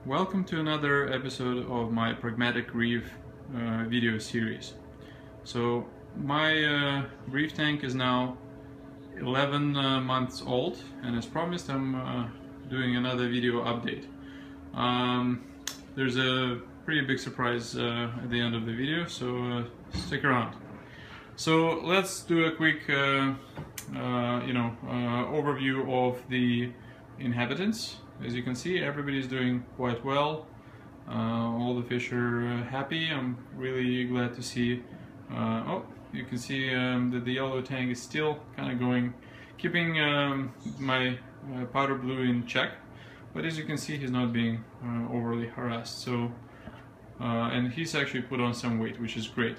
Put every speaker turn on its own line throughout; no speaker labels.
welcome to another episode of my Pragmatic Reef video series. So my reef tank is now 11 months old, and as promised I'm doing another video update. There's a pretty big surprise at the end of the video, so stick around. So let's do a quick overview of the inhabitants. As you can see, everybody's doing quite well. All the fish are happy. I'm really glad to see. You can see that the yellow tank is still kind of keeping my powder blue in check. But as you can see, he's not being overly harassed. So, and he's actually put on some weight, which is great.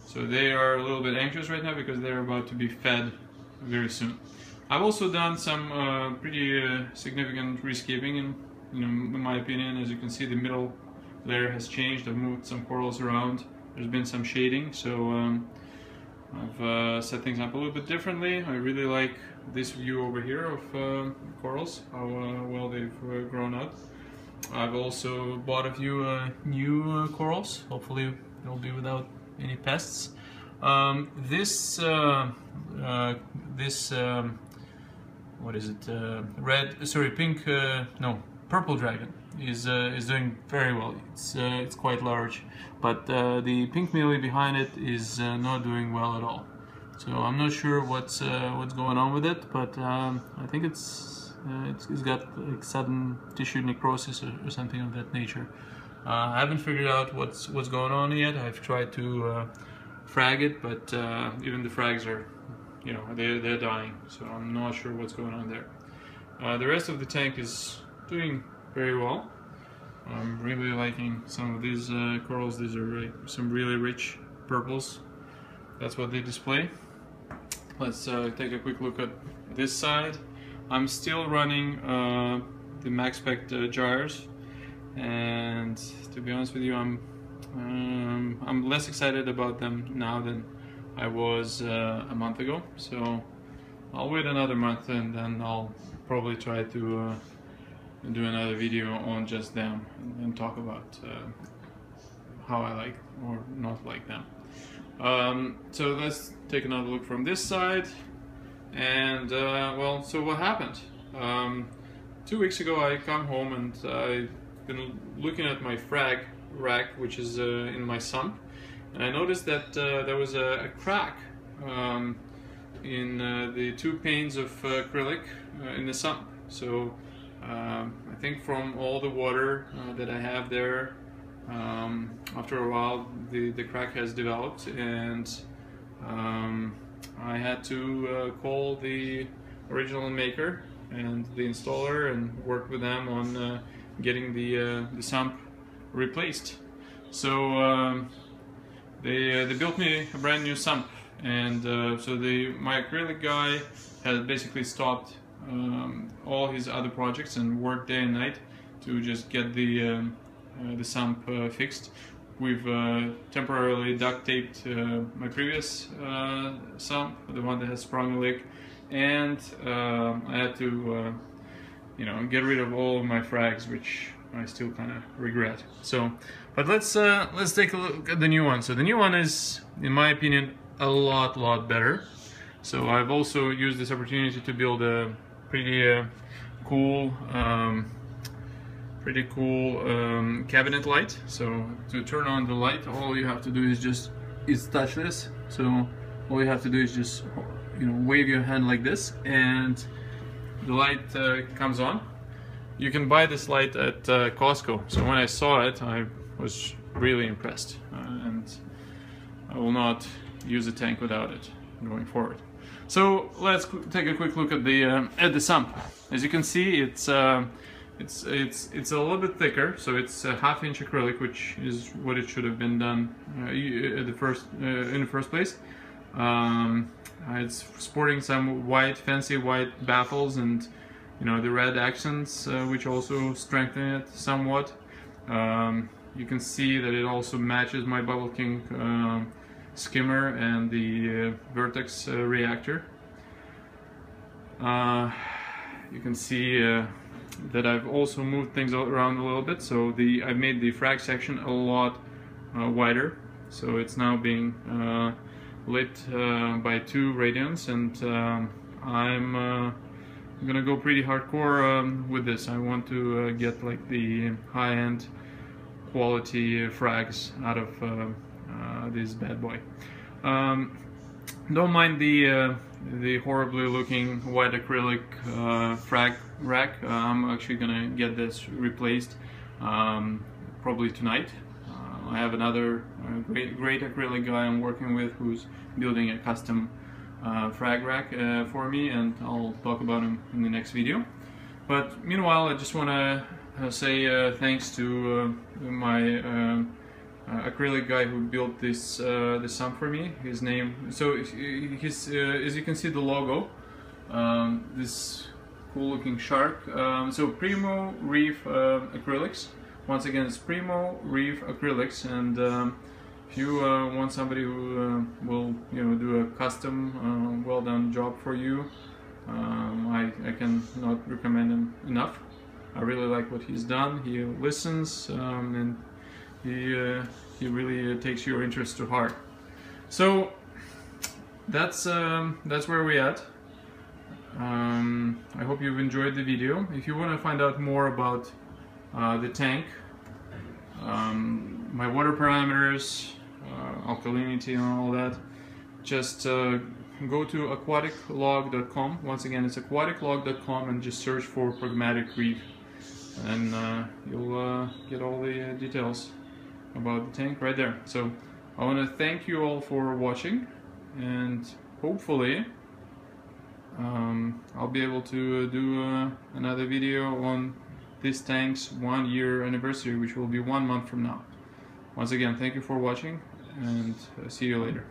So they are a little bit anxious right now because they're about to be fed very soon. I've also done some pretty significant rescaping in my opinion. As you can see, the middle layer has changed. I've moved some corals around. There's been some shading, so I've set things up a little bit differently. I really like this view over here of corals, how well they've grown up. I've also bought a few new corals. Hopefully they'll be without any pests. What is it? Purple dragon is doing very well. It's quite large, but the pink mealy behind it is not doing well at all. So I'm not sure what's going on with it, but I think it's got like sudden tissue necrosis or something of that nature. I haven't figured out what's going on yet. I've tried to frag it, but even the frags are, they're dying, so I'm not sure what's going on there. The rest of the tank is doing very well. I'm really liking some of these corals. These are some really rich purples. That's what they display. Let's take a quick look at this side. I'm still running the MaxSpect gyres, and to be honest with you, I'm less excited about them now than I was a month ago. So I'll wait another month and then I'll probably try to do another video on just them and talk about how I like or not like them. So let's take another look from this side. And so what happened? 2 weeks ago I come home and I've been looking at my frag rack, which is in my sump, and I noticed that there was a crack in the 2 panes of acrylic in the sump. So I think from all the water that I have there, after a while the crack has developed, and I had to call the original maker and the installer and work with them on getting the sump replaced. So they built me a brand new sump, and so my acrylic guy has basically stopped all his other projects and worked day and night to just get the sump fixed. We've temporarily duct taped my previous sump, the one that has sprung a leak, and I had to get rid of all of my frags, which I still kind of regret. So, but let's take a look at the new one. So the new one is, in my opinion, a lot better. So I've also used this opportunity to build a pretty cool cabinet light. So to turn on the light, all you have to do is touch this. So all you have to do is just wave your hand like this, and the light comes on. You can buy this light at Costco. So when I saw it, I was really impressed, and I will not use the tank without it going forward. So let's take a quick look at the sump. As you can see, it's a little bit thicker, so it's a 1/2 inch acrylic, which is what it should have been done in the first place. It's sporting some fancy white baffles, and the red accents, which also strengthen it somewhat. You can see that it also matches my Bubble King skimmer and the Vertex reactor. You can see that I've also moved things around a little bit. So I've made the frag section a lot wider. So it's now being lit by 2 radians, and I'm gonna go pretty hardcore with this. I want to get like the high-end quality frags out of this bad boy. Don't mind the horribly looking white acrylic frag rack. I'm actually gonna get this replaced probably tonight. I have another great acrylic guy I'm working with who's building a custom frag rack for me, and I'll talk about him in the next video. But meanwhile, I just want to say thanks to my acrylic guy who built this sump for me. His name, so as you can see the logo, this cool looking shark. So Primo Reef Acrylics. Once again, it's Primo Reef Acrylics, and if you want somebody who will do a custom well done job for you, I can not recommend him enough. I really like what he's done. He listens, and he really takes your interest to heart. So that's where we're at. I hope you've enjoyed the video. If you want to find out more about the tank, my water parameters, alkalinity and all that, just go to aquaticlog.com. Once again, it's aquaticlog.com, and just search for Pragmatic Reef, and you'll get all the details about the tank right there. So I want to thank you all for watching, and hopefully I'll be able to do another video on this tank's 1-year anniversary, which will be 1 month from now. Once again, thank you for watching, and see you later.